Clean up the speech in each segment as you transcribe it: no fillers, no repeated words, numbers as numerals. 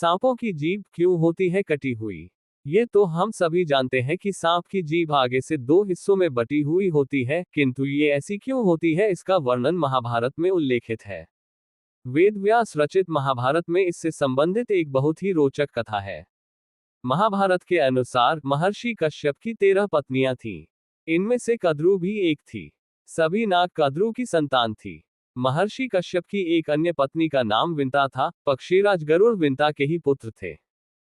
सांपों की जीभ क्यों होती है कटी हुई? ये तो हम सभी जानते हैं कि सांप की जीभ आगे से दो हिस्सों में बटी हुई होती है, किंतु ये ऐसी क्यों होती है इसका वर्णन महाभारत में उल्लेखित है। वेदव्यास रचित महाभारत में इससे संबंधित एक बहुत ही रोचक कथा है। महाभारत के अनुसार महर्षि कश्यप की 13 पत्नियां थीं। इनमें से कद्रू भी एक थी। सभी नाग कद्रू की संतान थी। महर्षि कश्यप की एक अन्य पत्नी का नाम विंता था। पक्षीराज गरुड़ विंता के ही पुत्र थे।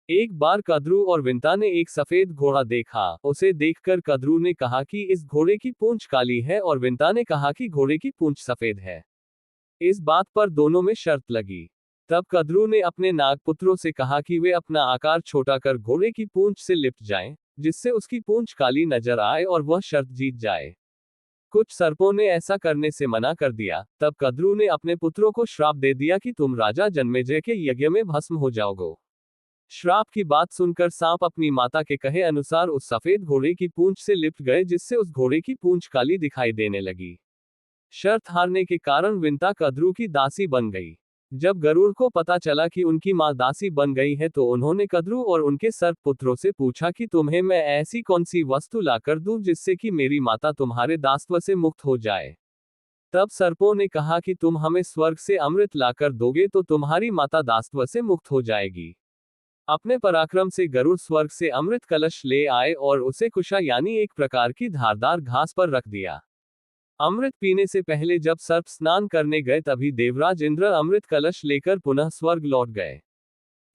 एक बार कद्रू और विंता ने एक सफेद घोड़ा देखा। उसे देखकर कद्रू ने कहा कि इस घोड़े की पूंछ काली है और विंता ने कहा कि घोड़े की पूंछ सफेद है। इस बात पर दोनों में शर्त लगी। तब कद्रू ने अपने नागपुत्रों से कहा कि वे अपना आकार छोटा कर घोड़े की पूंछ से लिपट जाएं, जिससे उसकी पूंछ काली नजर आए और वह शर्त जीत जाए। कुछ सर्पों ने ऐसा करने से मना कर दिया। तब कद्रू ने अपने पुत्रों को श्राप दे दिया कि तुम राजा जन्मेजय के यज्ञ में भस्म हो जाओगे। श्राप की बात सुनकर सांप अपनी माता के कहे अनुसार उस सफेद घोड़े की पूंछ से लिपट गए, जिससे उस घोड़े की पूंछ काली दिखाई देने लगी। शर्त हारने के कारण विंता कद्रू की दासी बन गई। जब गरुड़ को पता चला कि उनकी मां दासी बन गई है तो उन्होंने कद्रू और उनके सर्प पुत्रों से पूछा कि तुम्हें मैं ऐसी कौन सी वस्तु लाकर दूं जिससे कि मेरी माता तुम्हारे दासत्व से मुक्त हो जाए। तब सर्पों ने कहा कि तुम हमें स्वर्ग से अमृत लाकर दोगे तो तुम्हारी माता दासत्व से मुक्त हो जाएगी। अपने पराक्रम से गरुड़ स्वर्ग से अमृत कलश ले आए और उसे कुशा यानी एक प्रकार की धारदार घास पर रख दिया। अमृत पीने से पहले जब सर्प स्नान करने गए तभी देवराज इंद्र अमृत कलश लेकर पुनः स्वर्ग लौट गए।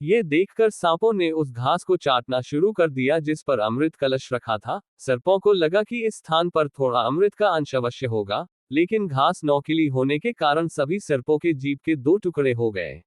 ये देखकर सांपों ने उस घास को चाटना शुरू कर दिया जिस पर अमृत कलश रखा था। सर्पों को लगा कि इस स्थान पर थोड़ा अमृत का अंश अवश्य होगा, लेकिन घास नौकीली होने के कारण सभी सर्पों के जीभ के दो टुकड़े हो गए।